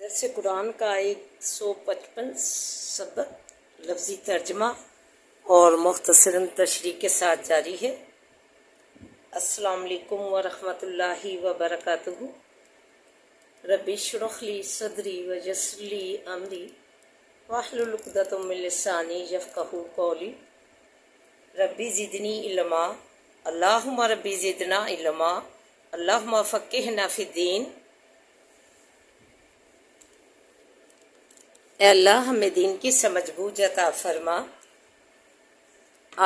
درس قرآن کا 155 سبق لفظی ترجمہ اور مختصراً تشریح کے ساتھ جاری ہے۔ السلام علیکم ورحمۃ اللہ وبرکاتہ۔ رب اشرح لی صدری ویسر لی امری واحلل عقدۃ من لسانی یفقہوا قولی۔ ربی زدنی علما، اللہم ربی زدنا علما، اللہم فقہنا فی الدین۔ اے اللہ ہمیں دین کی سمجھ بوجھ عطا فرما،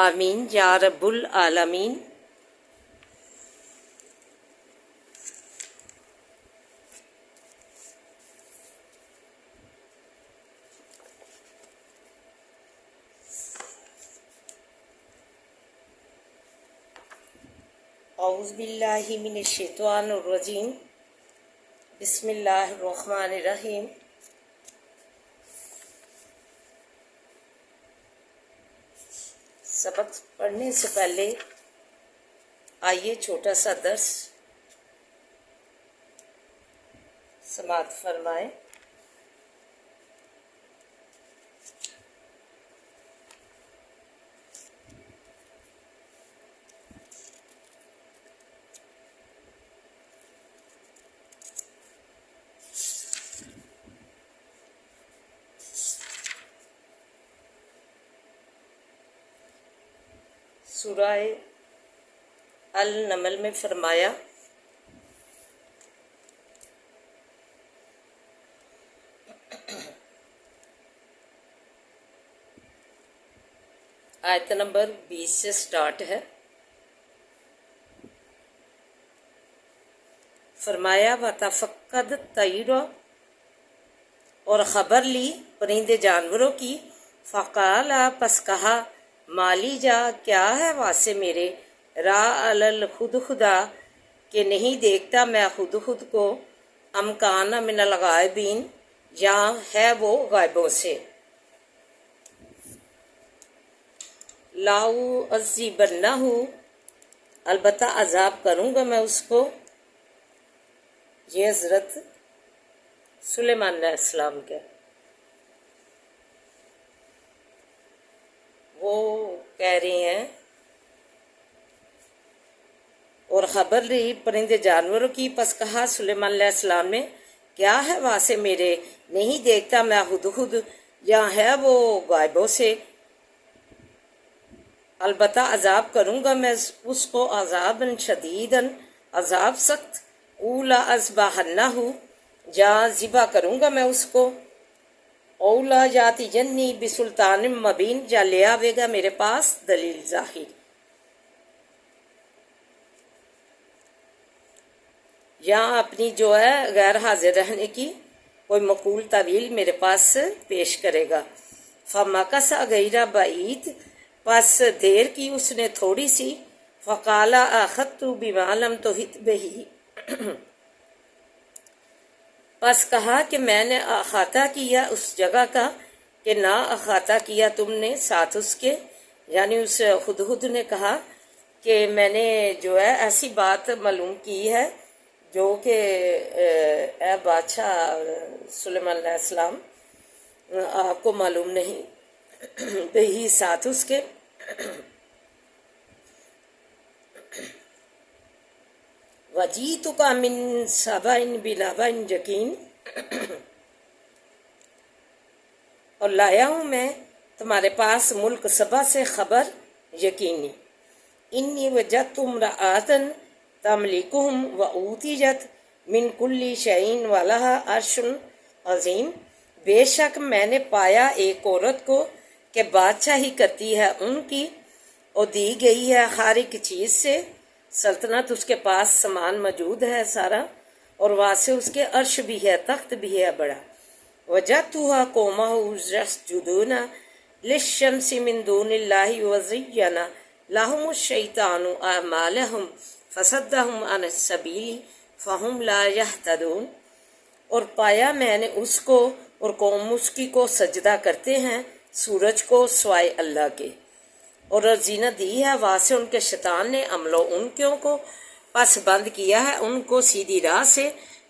آمین یا رب العالمین۔ اعوذ باللہ من الشیطان الرجیم، بسم اللہ الرحمن الرحیم۔ سبق پڑھنے سے پہلے آئیے چھوٹا سا درس سماعت فرمائیں۔ سورہ النمل میں فرمایا آیت نمبر 20 سے سٹارٹ ہے۔ فرمایا وَتَفَقَّدَ الطَّيْرَ، اور خبر لی پرندے جانوروں کی، فقال پس کہا، مالی جا کیا ہے واسے میرے، را الخد خدا کہ نہیں دیکھتا میں خود خود کو، امکان من الغائبین یا ہے وہ غائبوں سے، لاؤ عذیبنہ البتہ عذاب کروں گا میں اس کو۔ یہ حضرت سلیمان علیہ السلام کے وہ کہہ رہے ہیں، اور خبر رہی پرندے جانوروں کی، پس کہا سلیمان علیہ السلام نے، کیا ہے واسے میرے، نہیں دیکھتا میں خود خود یا ہے وہ غائبوں سے، البتہ عذاب کروں گا میں اس کو، عذاب شدیدن عذاب سخت، اولا اذبحنہ جا ذبح کروں گا میں اس کو، اولا یاتی جنی بسلطان مبین جا لے آوے گا میرے پاس دلیل ظاہر۔ یہاں اپنی جو ہے غیر حاضر رہنے کی کوئی مقول طویل میرے پاس پیش کرے گا۔ فمکث غیر بعید، پس دیر کی اس نے تھوڑی سی، فقال اخذت بما لم تحط بہ، پس کہا کہ میں نے احاطہ کیا اس جگہ کا کہ نہ احاطہ کیا تم نے ساتھ اس کے، یعنی اس خود نے کہا کہ میں نے جو ہے ایسی بات معلوم کی ہے جو کہ اے بادشاہ سلیمان علیہ السلام آپ کو معلوم نہیں، بہی ساتھ اس کے۔ وَجِئْتُكَ مِنْ سَبَإٍ بِنَبَإٍ یقین، اور لایا ہوں میں تمہارے پاس ملک سبا سے خبر یقینی، انی وجدت امرأۃ تملکہم وأوتیت من کل شیء ولہا عرش عظیم، بے شک میں نے پایا ایک عورت کو کہ بادشاہی کرتی ہے ان کی، اور دی گئی ہے ہر ایک چیز سے، سلطنت اس کے پاس سامان موجود ہے سارا، اور واسے اس کے عرش بھی ہے، تخت بھی ہے بڑا۔ وجدتها قومه یسجدون للشمس من دون اللہ وزین لهم الشیطان اعمالهم فصدهم عن السبیل فهم لا یہتدون، اور پایا میں نے اس کو اور قوم اس کی کو سجدہ کرتے ہیں سورج کو سوائے اللہ کے، اور زینت دی ہے واسے ان کے شیطان نے عمل و ان کیوں کو، پس بند کیا ہے ان کو سیدھی راہ سے،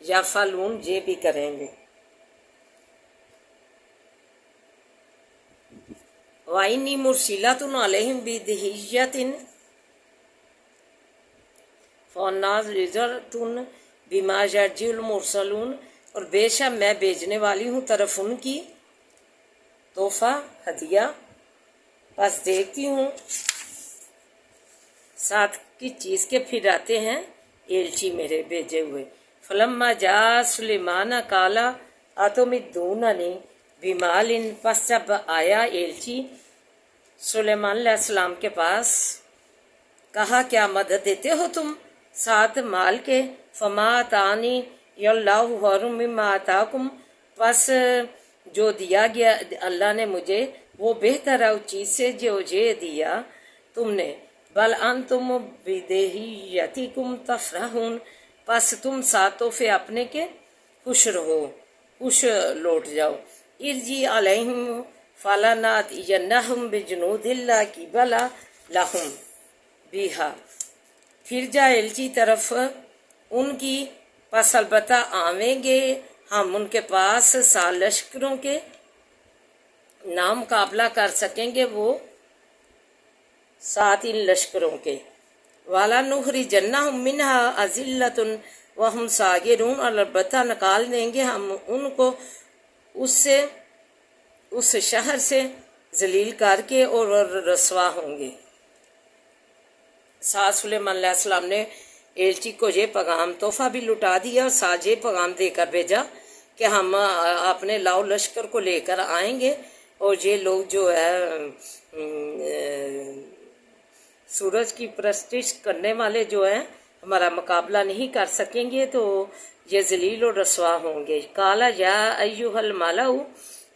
یا فالون یہ بھی کریں گے۔ وَإِنِّي مُرْسِلَةٌ عَلَيْهِمْ بِدِهِيَّةٍ فَنَاظِرَةٌ بِمَا يَرْجِعُ الْمُرْسَلُونَ، اور بے شک میں بھیجنے والی ہوں طرف ان کی تحفہ ہدیہ، پس دیکھتی ہوں ساتھ کی چیز کے پھر آتے ہیں ایلچی میرے بھیجے ہوئے۔ فلما جاء سلیمان قال اتمدوننی بمال، پس جب آیا ایلچی سلیمان علیہ السلام کے پاس، کہا کیا مدد دیتے ہو تم ساتھ مال کے؟ فما آتانی اللہ خیر مما آتاکم، پس جو دیا گیا اللہ نے مجھے وہ بہتر ہے اس چیز سے جو یہ دیا تم نے۔ بل انتم بدہیتکم تفرحون، پس تم ساتھ تحفے اپنے کے خوش رہو، خوش لوٹ جاؤ۔ ارجی علیہم فلناتینہم بجنود لا قبل لہم بہا، پھر جا ایلچی طرف ان کی، پس البتہ آویں گے ہم ان کے پاس لشکروں کے نہ مقابلہ کر سکیں گے وہ ساتھ ان لشکروں کے۔ وَلَنُخْرِجَنَّهُم مِّنْهَا أَذِلَّةٌ وَهُمْ صَاغِرُونَ، اور البتہ نکال دیں گے ہم ان کو اس شہر سے ذلیل کر کے اور رسوا ہوں گے۔ ساتھ سلیمان علیہ السلام نے ایلچی کو یہ پیغام تحفہ بھی لٹا دیا اور ساتھ یہ پیغام دے کر بھیجا کہ ہم اپنے لاؤ لشکر کو لے کر آئیں گے، اور یہ لوگ جو ہے سورج کی پرستش کرنے والے جو ہیں ہمارا مقابلہ نہیں کر سکیں گے، تو یہ ذلیل اور رسوا ہوں گے۔ قالا یا ایھا الملأ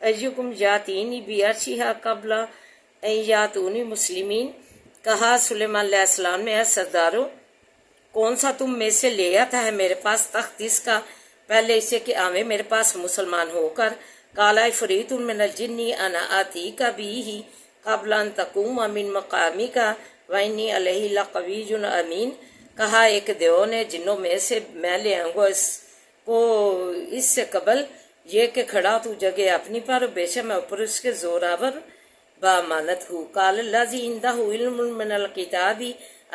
ایکم یاتینی بعرشھا قبل ان یاتونی مسلمین، کہا سلیمان علیہ السلام نے اے سردارو، کون سا تم میں سے لے آتا ہے میرے پاس تخت اس کا پہلے اسے کہ آویں میرے پاس مسلمان ہو کر؟ قالا عفریت من الجن انا آتیک بہ قبل ان تقوم من مقامک وانی علیہ لقوی امین، کہا ایک دیو نے جنوں میں سے میں لے آؤں گا اس کو اس سے قبل یہ کہ کھڑا تو جگہ اپنی پر، بے شک میں اوپر اس کے زوراور بامانت ہوں۔ قال الذی عندہ علم من الکتاب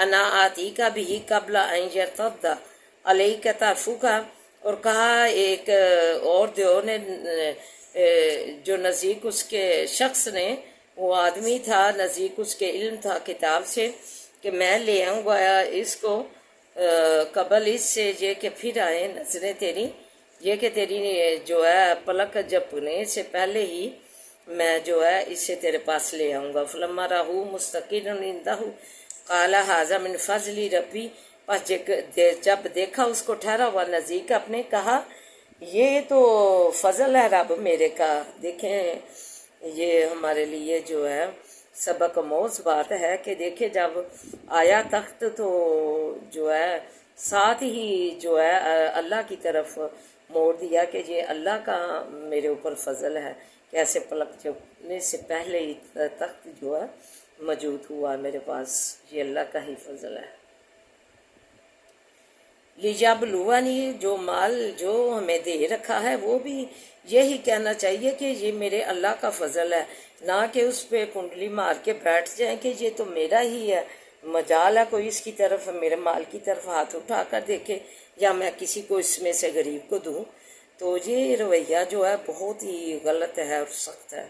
انا آتیک بہ قبل ان یرتد علیک طرفک، اور کہا ایک اور دیو نے جو نزدیک اس کے شخص نے، وہ آدمی تھا نزدیک اس کے علم تھا کتاب سے، کہ میں لے آؤں گا اس کو قبل اس سے یہ کہ پھر آئے نظریں تیری، یہ کہ تیری جو ہے پلک جھپکنے سے پہلے ہی میں جو ہے اسے تیرے پاس لے آؤں گا۔ فلما رأوہ مستقرا عندہ قال ھذا من فضل ربی، پس جب دیکھا اس کو ٹھہرا ہوا نزدیک اپنے، کہا یہ تو فضل ہے رب میرے کا۔ دیکھیں یہ ہمارے لیے جو ہے سبق آموز بات ہے کہ دیکھیں جب آیا تخت تو جو ہے ساتھ ہی جو ہے اللہ کی طرف موڑ دیا کہ یہ اللہ کا میرے اوپر فضل ہے کہ ایسے پلک جھپکنے سے پہلے ہی تخت جو ہے موجود ہوا میرے پاس، یہ اللہ کا ہی فضل ہے۔ لیبلونی، جو مال جو ہمیں دے رکھا ہے وہ بھی یہی کہنا چاہیے کہ یہ میرے اللہ کا فضل ہے، نہ کہ اس پہ کنڈلی مار کے بیٹھ جائیں کہ یہ تو میرا ہی ہے، مجال ہے کوئی اس کی طرف میرے مال کی طرف ہاتھ اٹھا کر دیکھے یا میں کسی کو اس میں سے غریب کو دوں، تو یہ رویہ جو ہے بہت ہی غلط ہے اور سخت ہے۔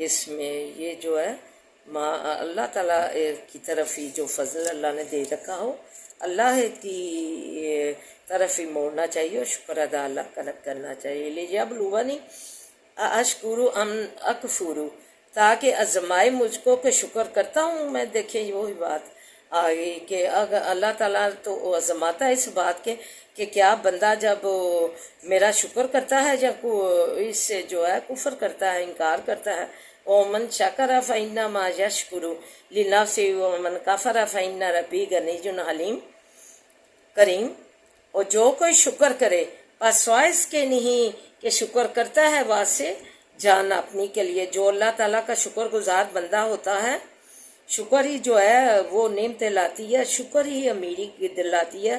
اس میں یہ جو ہے اللہ تعالیٰ کی طرف ہی جو فضل اللہ نے دے رکھا ہو اللہ کی طرف ہی موڑنا چاہیے اور شکر ادا اللہ کا کرنا چاہیے۔ لیبلونی اشکر ام اکفر، تاکہ آزمائے مجھ کو کہ شکر کرتا ہوں میں۔ دیکھیں وہی بات آگئی کہ اگر اللہ تعالیٰ تو آزماتا ہے اس بات کے کہ کیا بندہ جب میرا شکر کرتا ہے یا اس سے جو ہے کفر کرتا ہے، انکار کرتا ہے۔ ومن شکر فإنما یشکر لنفسہ ومن کفر فإن ربی غنی حلیم کریم، اور جو کوئی شکر کرے پس سوائے اس کے نہیں کہ شکر کرتا ہے واسطے جان اپنی کے لیے۔ جو اللہ تعالیٰ کا شکر گزار بندہ ہوتا ہے، شکر ہی جو ہے وہ نعمتیں لاتی ہے، شکر ہی امیری دلاتی ہے،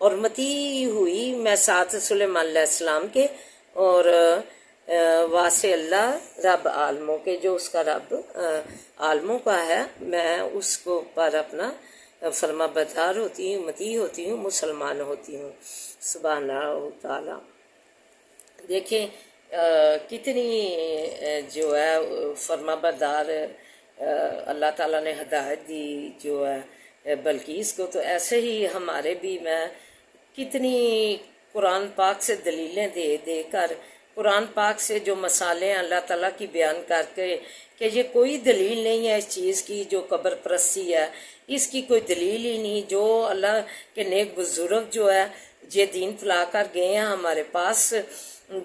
اور متی ہوئی میں ساتھ سلیمان علیہ السلام کے اور واسع اللہ رب عالموں کے، جو اس کا رب عالموں کا ہے، میں اس کو پر اپنا فرما بردار ہوتی ہوں، متی ہوتی ہوں، مسلمان ہوتی ہوں۔ سبحان اللہ تعالیٰ۔ دیکھیں کتنی جو ہے فرما بردار اللہ تعالیٰ نے ہدایت دی جو ہے بلقیس کو، تو ایسے ہی ہمارے بھی میں کتنی قرآن پاک سے دلیلیں دے دے کر، قرآن پاک سے جو مسالے اللہ تعالیٰ کی بیان کر کے کہ یہ کوئی دلیل نہیں ہے اس چیز کی جو قبر پرستی ہے، اس کی کوئی دلیل ہی نہیں، جو اللہ کے نیک بزرگ جو ہے یہ دین پھیلا کر گئے ہیں ہمارے پاس،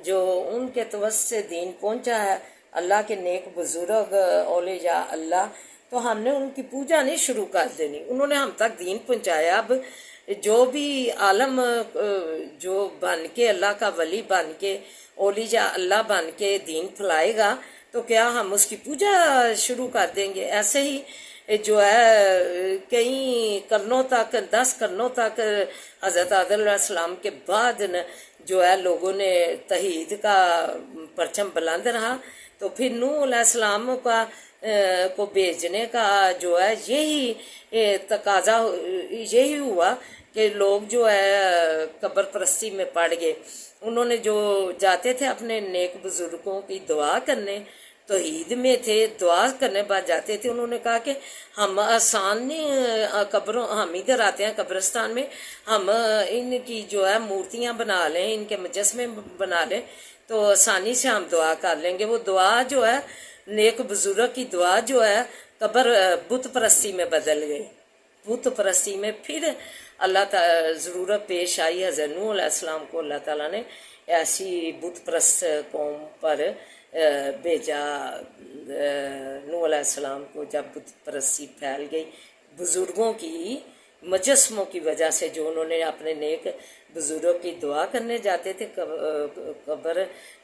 جو ان کے توسط سے دین پہنچا ہے، اللہ کے نیک بزرگ اولیاء اللہ، تو ہم نے ان کی پوجا نہیں شروع کر دینی، انہوں نے ہم تک دین پہنچایا۔ اب جو بھی عالم جو بن کے اللہ کا ولی بن کے اولیاء اللہ بن کے دین پھیلائے گا تو کیا ہم اس کی پوجا شروع کر دیں گے؟ ایسے ہی جو ہے کئی قرنوں تک، 10 قرنوں تک حضرت آدم علیہ السلام کے بعد جو ہے لوگوں نے توحید کا پرچم بلند رہا، تو پھر نوح علیہ السلام کو بھیجنے کا جو ہے یہی تقاضا یہی ہوا کہ لوگ جو ہے قبر پرستی میں پڑ گئے۔ انہوں نے جو جاتے تھے اپنے نیک بزرگوں کی دعا کرنے، توحید میں تھے، دعا کرنے بعد جاتے تھے، انہوں نے کہا کہ ہم آسان نہیں قبروں، ہم ادھر آتے ہیں قبرستان میں، ہم ان کی جو ہے مورتیاں بنا لیں، ان کے مجسمے بنا لیں تو آسانی سے ہم دعا کر لیں گے۔ وہ دعا جو ہے نیک بزرگ کی دعا جو ہے قبر بت پرستی میں بدل گئی، بت پرستی میں پھر اللہ تعالیٰ ضرورت پیش آئی، حضرت نوح علیہ السلام کو اللہ تعالیٰ نے ایسی بت پرست قوم پر بھیجا۔ نوح علیہ السلام کو جب بت پرستی پھیل گئی بزرگوں کی مجسموں کی وجہ سے، جو انہوں نے اپنے نیک بزرگوں کی دعا کرنے جاتے تھے قبر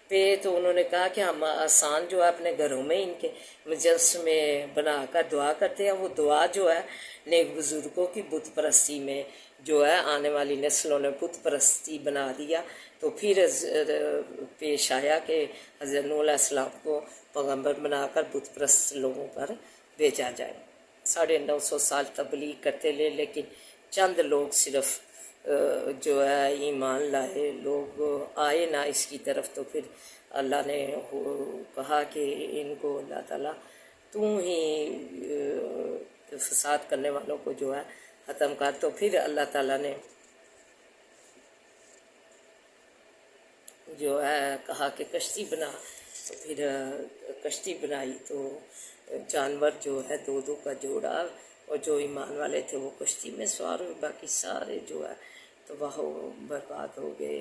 پہ، تو انہوں نے کہا کہ ہم آسان جو ہے اپنے گھروں میں ان کے مجسمے بنا کر دعا کرتے ہیں۔ وہ دعا جو ہے نیک بزرگوں کی بت پرستی میں جو ہے آنے والی نسلوں نے بت پرستی بنا دیا، تو پھر پیش آیا کہ حضرت نوح علیہ السلام کو پیغمبر بنا کر بت پرست لوگوں پر بھیجا جائے۔ 950 سال تبلیغ کرتے لے، لیکن چند لوگ صرف جو ہے ایمان لائے، لوگ آئے نہ اس کی طرف، تو پھر اللہ نے کہا کہ ان کو اللہ تعالیٰ تو ہی فساد کرنے والوں کو جو ہے ختم کر، تو پھر اللہ تعالیٰ نے جو ہے کہا کہ کشتی بنا، تو پھر کشتی بنائی، تو جانور جو ہے 2 کا جوڑا، اور جو ایمان والے تھے وہ کشتی میں سوار ہوئے، باقی سارے جو ہے تو وہ برباد ہو گئے،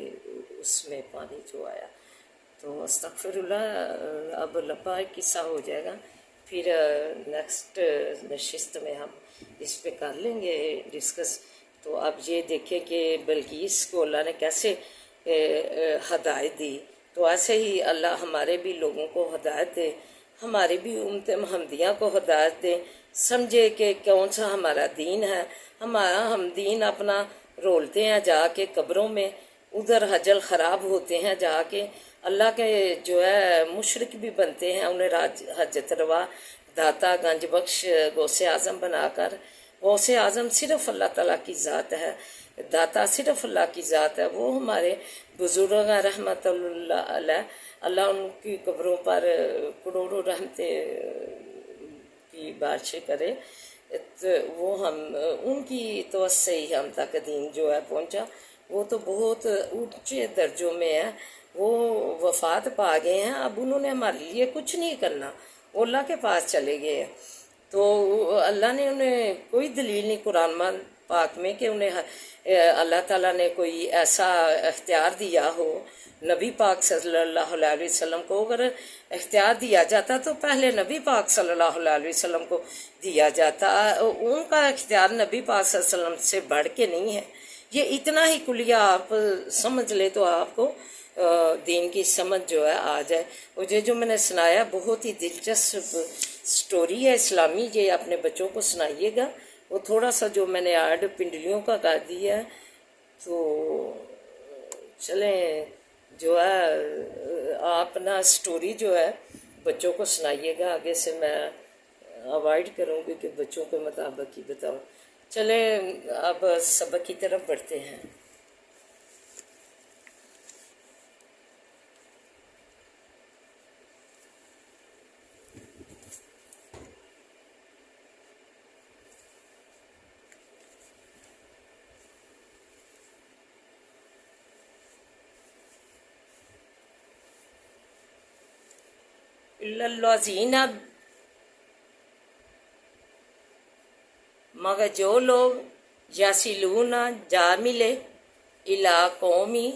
اس میں پانی جو آیا۔ تو استغفر اللہ، اب لمبا قصہ ہو جائے گا، پھر نیکسٹ نشست میں ہم اس پہ کر لیں گے ڈسکس۔ تو اب یہ دیکھیں کہ بلقیس کو اللہ نے کیسے ہدایت دی، تو ایسے ہی اللہ ہمارے بھی لوگوں کو ہدایت دے، ہماری بھی امت محمدیہ کو ہدایت دے، سمجھے کہ کون سا ہمارا دین ہے۔ ہم دین اپنا رولتے ہیں جا کے قبروں میں، ادھر حجل خراب ہوتے ہیں جا کے، اللہ کے جو ہے مشرک بھی بنتے ہیں، انہیں حجت روا داتا گنج بخش غوث اعظم بنا کر۔ غوث اعظم صرف اللہ تعالیٰ کی ذات ہے، داتا صرف اللہ کی ذات ہے، وہ ہمارے بزرگ رحمت اللہ علیہ، اللہ ان کی قبروں پر کروڑوں رحمتیں کی بارشیں کرے، تو وہ ان کی توسط سے ہی ہم تک دین جو ہے پہنچا۔ وہ تو بہت اونچے درجوں میں ہے، وہ وفات پا گئے ہیں، اب انہوں نے ہمارے لیے کچھ نہیں کرنا، وہ اللہ کے پاس چلے گئے ہیں۔ تو اللہ نے انہیں کوئی دلیل نہیں قرآن پاک میں کہ انہیں اللہ تعالیٰ نے کوئی ایسا اختیار دیا ہو نبی پاک صلی اللہ علیہ وسلم کو۔ اگر اختیار دیا جاتا تو پہلے نبی پاک صلی اللہ علیہ وسلم کو دیا جاتا، ان کا اختیار نبی پاک صلی اللہ علیہ وسلم سے بڑھ کے نہیں ہے۔ یہ اتنا ہی کلیہ آپ سمجھ لے تو آپ کو دین کی سمجھ جو ہے آ جائے۔ اور یہ جو میں نے سنایا بہت ہی دلچسپ سٹوری ہے اسلامی، یہ اپنے بچوں کو سنائیے گا۔ وہ تھوڑا سا جو میں نے ایڈ پنڈلیوں کا کر دیا ہے، تو چلیں جو ہے آپ نا سٹوری جو ہے بچوں کو سنائیے گا، آگے سے میں اوائڈ کروں گی کہ بچوں کے مطابق ہی بتاؤں۔ چلیں اب سبق کی طرف بڑھتے ہیں۔ الذین، مگر جو لوگ یاسلون جا ملے الا قومی،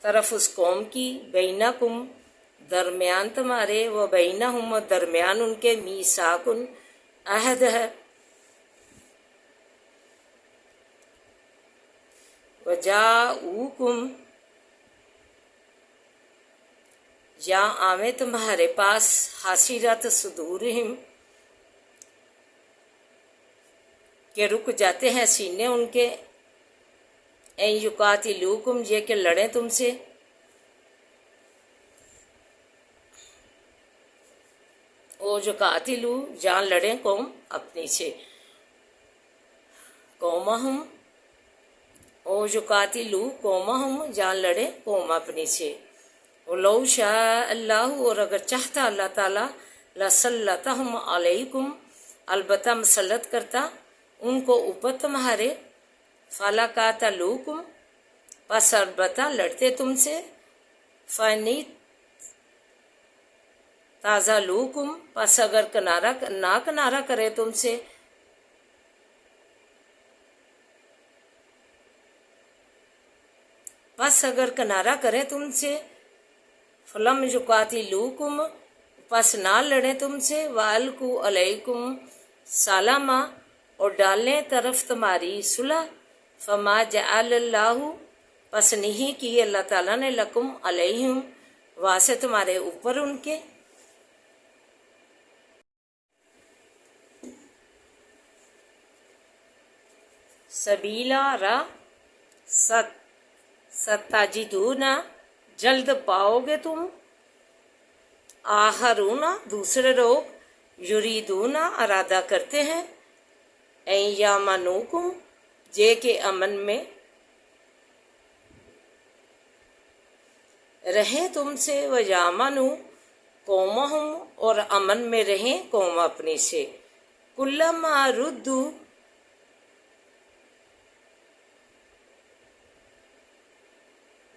طرف اس قوم کی، بینکم درمیان تمہارے، و بینہم درمیان ان کے، میثاقن عہد ہے، وجاؤکم یا آویں تمہارے پاس، حسرت صدورہم کہ رک جاتے ہیں سینے ان کے، ان یقاتلوکم یہ کہ لڑیں تم سے، او جو قاتلو جان لڑیں قوم اپنی سے، قومہم او جو قاتلو قومہم جان لڑیں قوم اپنی سے، وَلَوْ شَاءَ اللَّهُ اور اگر چاہتا اللہ تعالیٰ، لَسَلَّطَهُمْ عَلَيْكُمْ البتہ مسلط کرتا ان کو اوپر تمہارے، فَلَقَاتَلُوكُمْ پس البتہ لڑتے تم سے، فَإِنِ اعْتَزَلُوكُمْ پس اگر کنارہ کرے تم سے، فَلَمْ يُقَاتِلُوكُمْ پس نہ لڑیں تم سے، وَأَلْقُوا عَلَيْكُمْ السَّلَامَ اور ڈالیں طرف تمہاری صلح، فَمَا جَعَلَ اللَّهُ پس نہیں کی اللہ تعالیٰ نے، لَكُمْ عَلَيْهِمْ واسطے تمہارے اوپر ان کے، سبیلا راہ، ستجدون جلد پاؤ گے تم، آخرون دوسرے لوگ، یریدون ارادہ کرتے ہیں، ان یامنوکم یہ کہ امن میں رہیں تم سے، و یامنو قومہم اور امن میں رہیں قوم اپنی سے، کلما ردو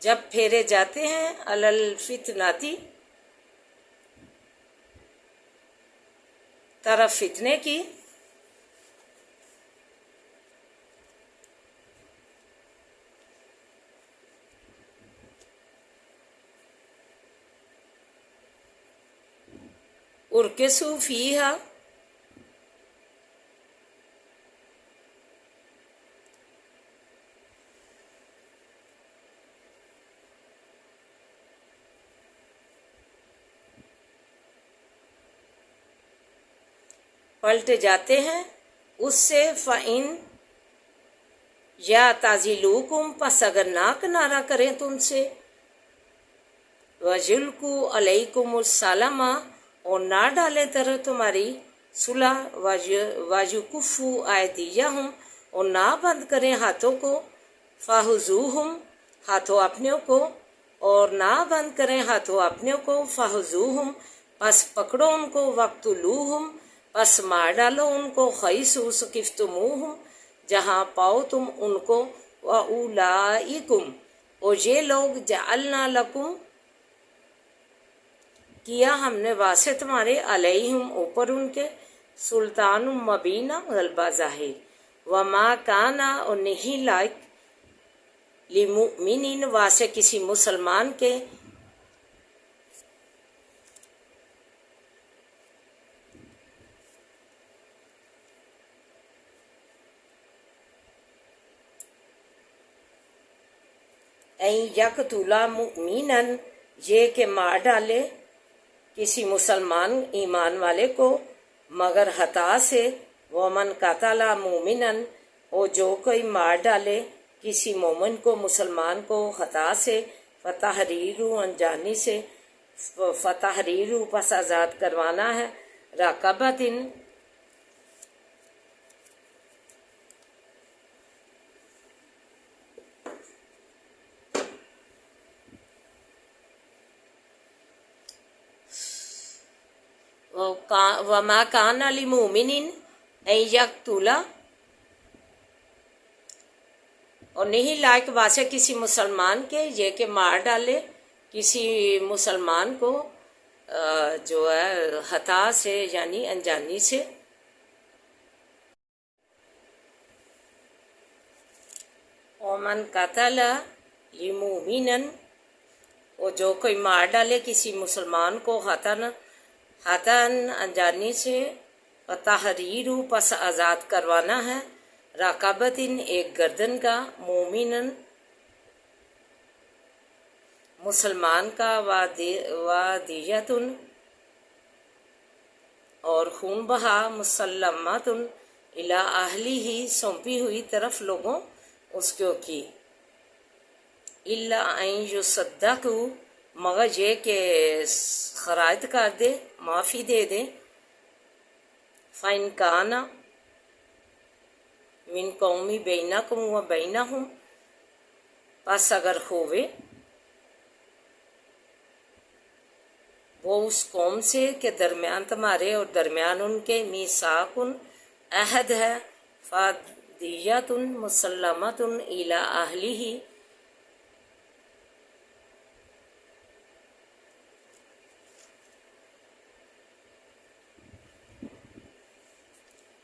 جب پھیرے جاتے ہیں، علی الفتنتی طرف فتنے کی، ارکسوا فیہا پلٹ جاتے ہیں اس سے، فَإِن یعتزلوکم پس اگر نہ کنارہ کریں تم سے، وَیَلْقُوا عَلَیْکُمُ السَّلَامَ اور نہ ڈالیں طرف تمہاری صلح، وَیَکُفُّوا أَیْدِیَہُم اور نہ بند کریں ہاتھوں کو، فَخُذُوہُم ہاتھوں اپنوں کو، اور نہ بند کریں ہاتھوں اپنوں کو، فَخُذُوہُم پس پکڑو ان کو، وَاقْتُلُوہُم پس مار ڈالو ان کو، حیث ثقفتموہم جہاں پاؤ تم ان کو، وَأُولَئِکُمْ اور یہ لوگ، جعلنا لکم کیا ہم نے واسطے تمہارے، علیہم اوپر ان کے، سلطان مبین غلبہ ظاہر، وما کانا اور نہیں لائق، لمؤمنین واسطے کسی مسلمان کے، این یقتل مؤمنا یہ کہ مار ڈالے کسی مسلمان ایمان والے کو مگر خطا سے، ومن قتل مؤمنا اور جو کوئی مار ڈالے کسی مومن کو مسلمان کو خطا سے فتحریر انجانی سے فتحریر پس آزاد کروانا ہے رقبۃ وما کان لمؤمن ان یقتل اور نہیں لائق واسطے کسی مسلمان کے یہ کہ مار ڈالے کسی مسلمان کو جو ہے خطا سے یعنی انجانی سے. ومن قتل لمؤمنا اور جو کوئی مار ڈالے کسی مسلمان کو خطاً انجانی سے فتحریر پس آزاد کروانا ہے رقبۃ ایک گردن کا مومنن مسلمان کا وادیت اور خون بہا مسلمات الی اہلی ہی سونپی ہوئی طرف لوگوں اس کو کی الا ان یصدقوا مگر یہ کہ خراج کر دے معافی دے دے فَإِنْ كَانَ من قومی بینکم و بینہم پس اگر ہوئے وہ اس قوم سے کہ درمیان تمہارے اور درمیان ان کے میثاق عہد ہے فدیۃ مسلمۃ الی اہلہ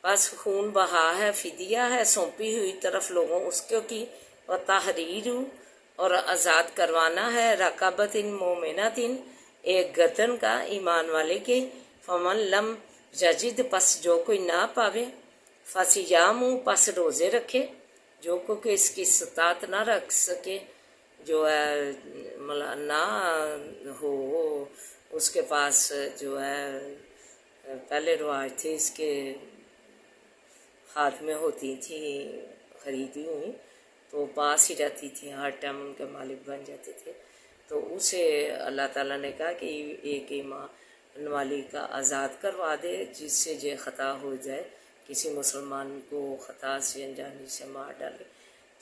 بس خون بہا ہے فدیہ ہے سونپی ہوئی طرف لوگوں اس کو کی و تحریر اور آزاد کروانا ہے رقبۃ مومنۃ ایک گردن کا ایمان والے کے فمن لم یجد پس جو کوئی نہ پاوے فصیام پس روزے رکھے جو کہ اس کی استطاعت نہ رکھ سکے جو ہے نہ ہو اس کے پاس جو ہے پہلے رواج تھے اس کے ہاتھ میں ہوتی تھی خریدی ہوئی تو پاس ہی رہتی تھی ہر ٹائم ان کے مالک بن جاتے تھے تو اسے اللہ تعالیٰ نے کہا کہ ایک ایمان والی کا آزاد کروا دے جس سے یہ خطا ہو جائے کسی مسلمان کو خطا سے انجانی سے مار ڈالے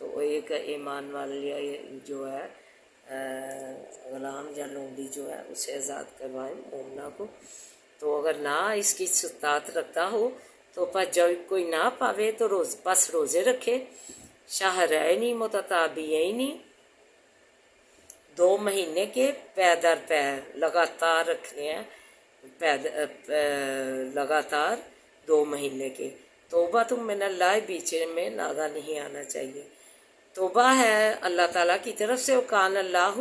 تو ایک ایمان والی جو ہے غلام یا لونڈی جو ہے اسے آزاد کروائے مومنہ کو. تو اگر نہ اس کی استطاعت رکھتا ہو تو پس جب کوئی نہ پاوے تو پس روزے رکھے شہرینی متتابعینی 2 مہینے کے پے در پے لگاتار رکھنے ہیں لگاتار 2 مہینے کے. توبہ تم من اللہ بیچ میں ناغا نہیں آنا چاہیے. توبہ ہے اللہ تعالیٰ کی طرف سے وکان اللہ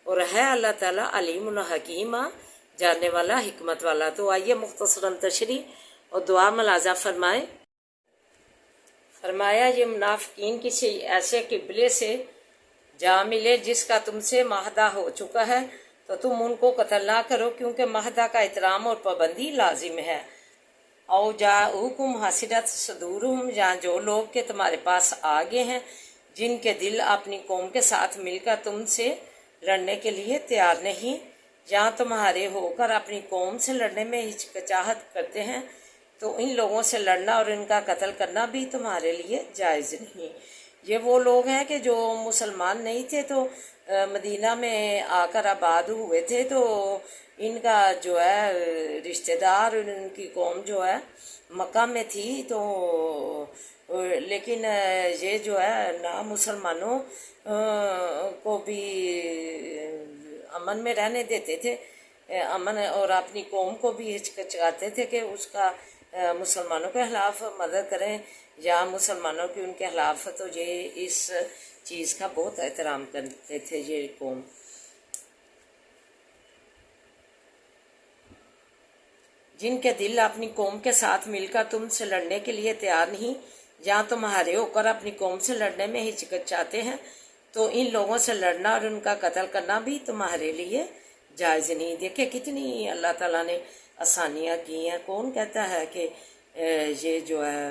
اور ہے اللہ تعالیٰ علیم الحکیم جاننے والا حکمت والا. تو آئیے مختصراً تشریح اور دعا ملاحظہ فرمائیں. فرمایا یہ منافقین کسی ایسے قبلے سے جا ملے جس کا تم سے معاہدہ ہو چکا ہے تو تم ان کو قتل نہ کرو کیونکہ معاہدہ کا احترام اور پابندی لازم ہے. او جاؤکم حسرت صدورہم جہاں جو لوگ کہ تمہارے پاس آگے ہیں جن کے دل اپنی قوم کے ساتھ مل کر تم سے لڑنے کے لیے تیار نہیں جہاں تمہارے ہو کر اپنی قوم سے لڑنے میں ہچکچاہٹ کرتے ہیں تو ان لوگوں سے لڑنا اور ان کا قتل کرنا بھی تمہارے لیے جائز نہیں. یہ وہ لوگ ہیں کہ جو مسلمان نہیں تھے تو مدینہ میں آ کر آباد ہوئے تھے تو ان کا جو ہے رشتہ دار ان کی قوم جو ہے مکہ میں تھی تو لیکن یہ جو ہے نا مسلمانوں کو بھی امن میں رہنے دیتے تھے امن اور اپنی قوم کو بھی ہچکچاتے تھے کہ اس کا مسلمانوں کے خلاف مدد کریں یا مسلمانوں کی ان کے خلاف. تو یہ اس چیز کا بہت احترام کرتے تھے یہ قوم. جن کے دل اپنی قوم کے ساتھ مل کر تم سے لڑنے کے لیے تیار نہیں جہاں تمہارے ہو کر اپنی قوم سے لڑنے میں ہچکچاتے ہیں تو ان لوگوں سے لڑنا اور ان کا قتل کرنا بھی تمہارے لیے جائز نہیں. دیکھیں کتنی اللہ تعالیٰ نے آسانیاں کی ہیں. کون کہتا ہے کہ یہ جو ہے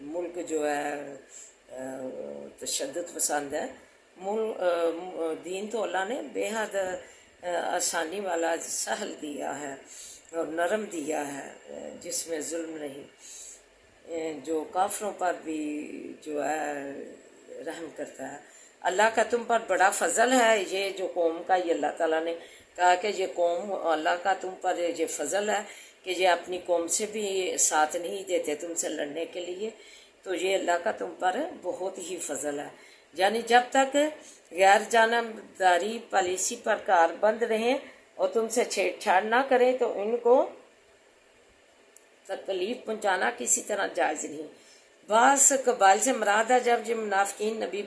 ملک جو ہے تشدد پسند ہے. دین تو اللہ نے بے حد آسانی والا سہل دیا ہے اور نرم دیا ہے، جس میں ظلم نہیں، جو کافروں پر بھی جو ہے رحم کرتا ہے. اللہ کا تم پر بڑا فضل ہے. یہ جو قوم کا یہ اللہ تعالیٰ نے کہا کہ یہ قوم اللہ کا تم پر یہ فضل ہے کہ یہ اپنی قوم سے بھی ساتھ نہیں دیتے تم سے لڑنے کے لیے، تو یہ اللہ کا تم پر بہت ہی فضل ہے. یعنی جب تک غیر جانبداری پالیسی پر کاربند رہیں اور تم سے چھیڑ چھاڑ نہ کریں تو ان کو تکلیف پہنچانا کسی طرح جائز نہیں. بعض قبائل سے مراد ہے جب یہ منافقین نبی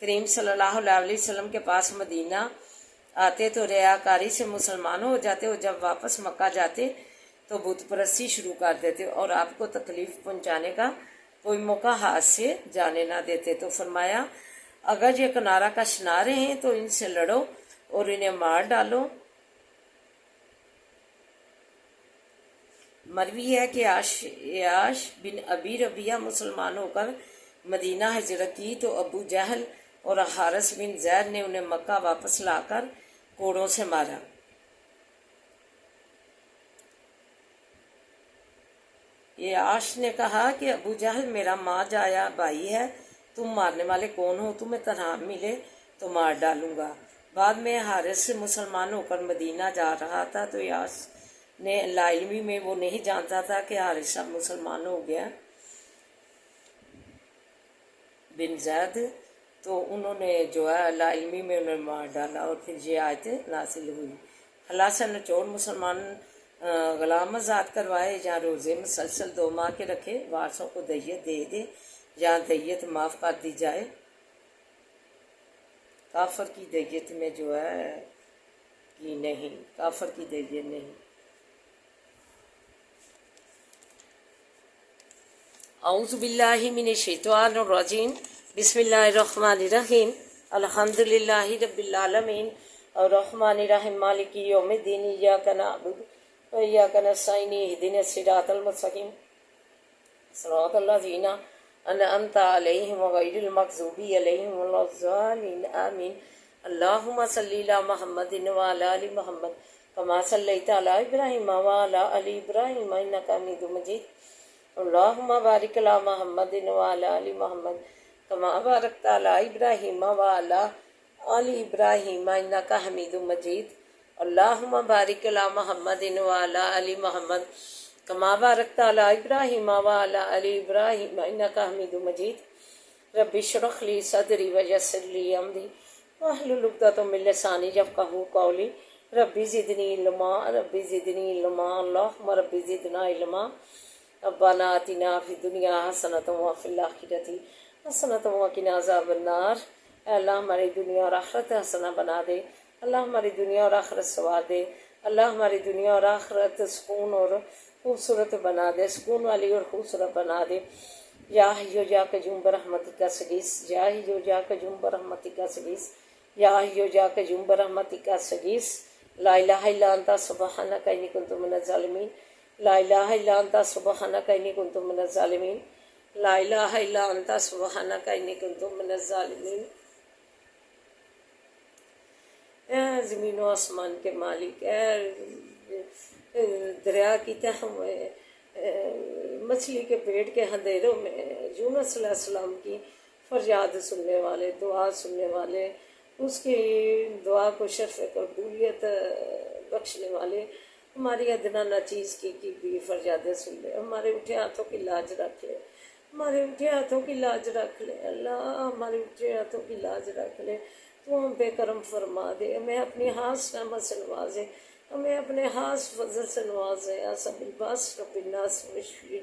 کریم صلی اللہ علیہ وسلم کے پاس مدینہ آتے تو ریاکاری سے مسلمان ہو جاتے، اور جب واپس مکہ جاتے تو بت پرستی شروع کر دیتے اور آپ کو تکلیف پہنچانے کا کوئی موقع ہاتھ سے جانے نہ دیتے. تو فرمایا اگر یہ کنارہ کش نہ رہیں تو ان سے لڑو اور انہیں مار ڈالو. مروی ہے کہ عیاش بن ابی ربیہ مسلمان ہو کر مدینہ ہجرت کی تو ابو جہل اور حارث بن زید نے انہیں مکہ واپس لا کر کوڑوں سے مارا. عیاش نے کہا کہ ابو جہل میرا ماں جایا بھائی ہے، تم مارنے والے کون ہو؟ تمہیں تنہا ملے تو مار ڈالوں گا. بعد میں حارث مسلمان ہو کر مدینہ جا رہا تھا تو عیاش نے لا علمی میں وہ نہیں جانتا تھا کہ حارث اب مسلمان ہو گیا بن زید، تو انہوں نے جو ہے لا علمی میں انہیں مار ڈالا اور پھر یہ آیت نازل ہوئی. خلاصہ نچوڑ مسلمان غلام آزاد کروائے یا روزے مسلسل 2 ماہ کے رکھے، وارثوں کو دیت دے دے یا دیت معاف کر دی جائے. کافر کی دیت میں جو ہے کہ نہیں، کافر کی دیت نہیں. اعوذ باللہ من الشیطان الرجیم. بسم اللہ الرحمن الرحیم. الحمد للہ رب العالمین الرحمن الرحیم مالک یوم الدین. ایاک نعبد و ایاک نستعین اہدنا الصراط المستقیم صراط الذین انعمت علیہم غیر المغضوب علیہم ولا الضالین آمین. اللہم صلی علی محمد وعلی آل محمد کما صلیت علی ابراہیم وعلی آل ابراہیم انک حمید مجید. اللہم بارک علی محمد وعلی آل محمد کما بارکت علی ابراہیم وعلی آل ابراہیم انک حمید مجید. اللہم بارک علی محمد وعلی آل محمد کما بارکت علی ابراہیم وعلی آل ابراہیم انک حمید مجید. رب اشرح لی صدری ویسر لی امری واحلل عقدۃ من لسانی یفقہوا قولی. رب زدنی علما رب زدنی علما اللہم رب زدنا علما. ربنا آتنا فی الدنیا حسنۃ وفی الآخرۃ حسنۃ وقنا عذاب النار. اے اللہ ہماری دنیا اور آخرت حسنہ بنا دے. اللہ ہماری دنیا اور آخرت سنوار دے. اللہ ہماری دنیا اور آخرت سکون اور خوبصورت بنا دے، سکون والی اور خوبصورت بنا دے. یا حی یا قیوم برحمتک استغیث، یا حی یا قیوم برحمتک استغیث، یا حی یا قیوم برحمتک استغیث. لا الہ الا انت سبحانک انی کنت من الظالمین. لا الہ الا انت سبحانک انی کنت من الظالمین. لا الہ الا انت سبحانک انی کنت من الظالمین. اے زمین و آسمان کے مالک، اے دریا کی تہہ میں، مچھلی کے پیٹ کے اندھیروں میں یونس علیہ السلام کی فریاد سننے والے، دعا سننے والے، اس کی دعا کو شرف قبولیت بخشنے والے، ہماری ادنا ناچیز کی بھی فریادیں سن لے. ہمارے اٹھے ہاتھوں کی لاج رکھ لے، ہمارے اٹھے ہاتھوں کی لاج رکھ لے. اللہ ہمارے اٹھے ہاتھوں کی لاج رکھ لے. تو ہم پہ کرم فرما دے، ہمیں اپنی ہاتھ نعمت سے نوازے، ہمیں اپنے ہاتھ فضل سے نوازے. اصب الباس رب الناس وشفی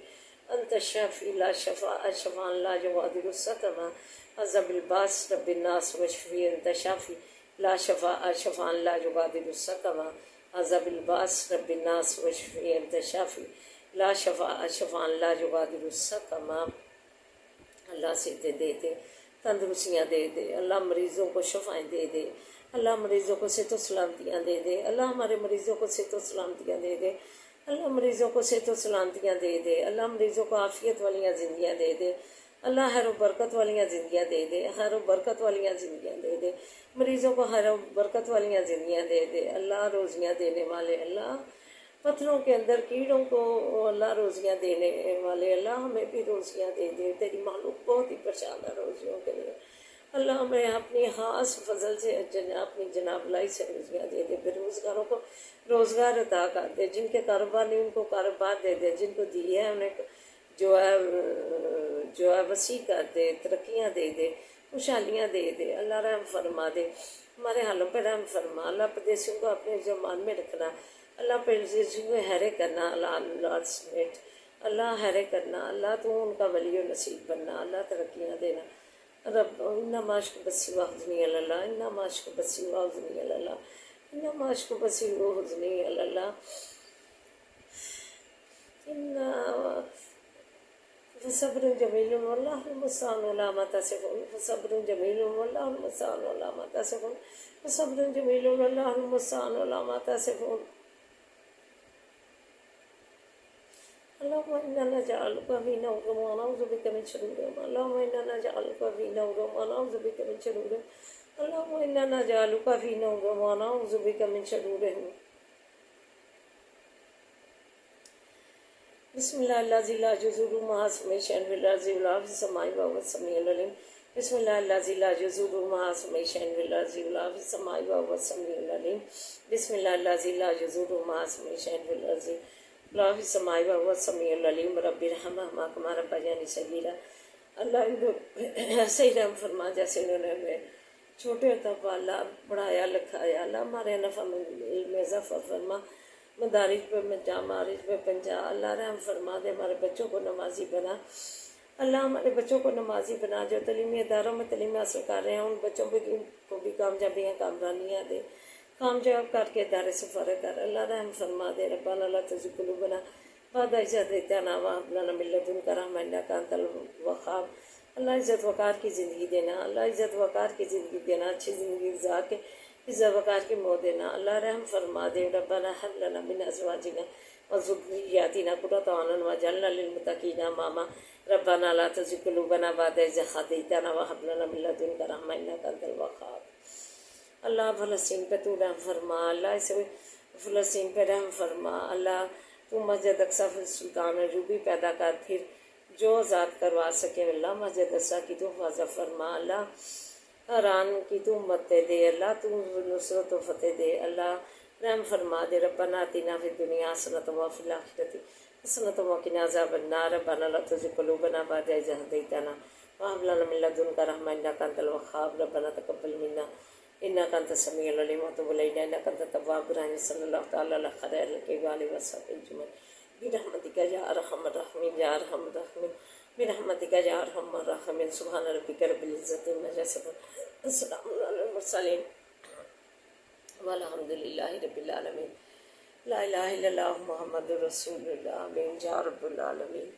انت شافی لا شفاء شفاء لا یغادر سقما. اصب الباس رب الناس وشفی انت شافی لا شفاء شفاء لا یغادر سقما. اصب الباس رب الناس وشفی انت شافی لا شفاء شفاء لا یغادر سقما. اللہ سے دے دے تندرستیاں دے دے. اللہ مریضوں کو شفائیں دے دے. اللہ مریضوں کو صحت و سلامتیاں دے دے. اللہ ہمارے مریضوں کو صحت و سلامتیاں دے دے. اللہ مریضوں کو صحت و سلامتیاں دے دے. اللہ مریضوں کو عافیت والیاں زندگیاں دے دے. اللہ خیر و برکت والیاں زندگیاں دے دے، خیر و برکت والیاں زندگیاں دے دے، مریضوں کو خیر و برکت والیاں زندگیاں دے دے اللہ، روزیاں دینے والے اللہ، پتھروں کے اندر کیڑوں کو اللہ روزیاں دینے والے اللہ، ہمیں بھی روزیاں دے دے، تیری معلوم بہت ہی پریشان ہے روزیوں کے لیے اللہ، ہمیں اپنی خاص فضل سے اپنی جناب لائی سے روزیاں دے دے، بے روزگاروں کو روزگار عطا کر دے، جن کے کاروبار نہیں ان کو کاروبار دے دے، جن کو دی ہے انہیں جو ہے وسیع کر دے، ترقیاں دے دے، خوشحالیاں دے دے اللہ، رحم فرما دے، ہمارے حالوں پہ رحم فرما اللہ، پردیسیوں کو اپنے زمان میں رکھنا اللہ، پردیسیوں کو حیرے کرنا اللہ سمیٹ اللہ، حیرے کرنا اللہ، تو ان کا ولی و نصیب بننا اللہ، ترقیاں دینا رب، انا ماشک بسی واحزنی اللہ، انا ماشک بسی واحزنی اللہ، انا ماشک بسی واحزنی اللہ، فصبر جمیل واللہ المستعان علی ما تصفون، فصبر جمیل واللہ المستعان علی ما تصفون، فصبر جمیل واللہ المستعان علی ما تصفون۔ اللهم إنا نجعلك في نورهم ونعوذ بك من شرورهم، اللهم إنا نجعلك في نورهم ونعوذ بك من شرورهم، اللهم إنا نجعلك في نورهم ونعوذ بك من شرورهم۔ بسم اللہ الذی لا یضر مع اسمہ شیء فی الارض ولا فی السماء وهو السمیع العلیم، بسم اللہ الذی لا یضر مع اسمہ شیء فی الارض ولا فی السماء وهو السمیع العلیم، بسم اللہ الذی لا یضر مع اسمہ شیء فی الارض ولا فی السماء وهو السمیع العلیم، رب ارحمہما کما ربیانی صغیرا، اللہ ان کو ایسے ہی رحم فرما جیسے انہوں نے ہمیں چھوٹے ہوتا پالا پڑھایا لکھایا اللہ، ہمارے نفع میں علم اضافہ فرما، مدارج پہ معارج پہ پنجا اللہ، رحم فرما دے، ہمارے بچوں کو نمازی بنا اللہ، ہمارے بچوں کو نمازی بنا، جو تعلیمی اداروں میں تعلیم حاصل کر رہے ہیں ان بچوں کو بھی کامیابیاں کامرانیاں دے، کامیاب کر کے ادارے سے فارغ کر اللہ، رحم فرما دے، ربنا لا تزغ قلوبنا بعد إذ هديتنا وهب لنا من لدنك رحمة إنك أنت الوهاب، اللہ عزت وقار کی زندگی دینا اللہ، عزت وقار کی زندگی دینا، اچھی زندگی گزار کے عزت وقار کی موت دینا اللہ، رحم فرما دے، ربنا هب لنا من أزواجنا وذرياتنا قرة أعين واجعلنا للمتقين إماما، ربنا لا تزغ قلوبنا بعد إذ هديتنا وهب لنا من لدنك رحمة إنك أنت الوهاب۔ اللہ فلسطین پہ تو رحم فرما اللہ، اسے فلسطین پہ رحم فرما اللہ، تو مسجد اقصی سلطان عجوبی پیدا کر، پھر جو آزاد کروا سکے اللہ، مسجد اقصی کی تو حفاظت فرما اللہ، حران کی تو مت دے اللہ، تو نصرت و فتح دے اللہ، رحم فرما دے، ربنا آتنا فی الدنیا حسنۃ وفی الآخرۃ حسنۃ وقنا عذاب النار، ربنا لا تزغ قلوبنا بعد إذ هديتنا وهب لنا من لدنك رحمة إنك أنت الوهاب، ربنا تقبل منا إنك أنت السميع العليم وتب علينا إنك أنت التواب الرحيم، صلى الله تعالى على خير خلقه وآله وصحبه أجمعين برحمتك يا أرحم الراحمين يا أرحم الراحمين، برحمتك يا أرحم الراحمين، سبحان ربك رب العزة عما يصفون، السلام على المرسلين والحمد لله رب العالمين، لا إله إلا الله محمد رسول الله، آمين يا رب العالمين۔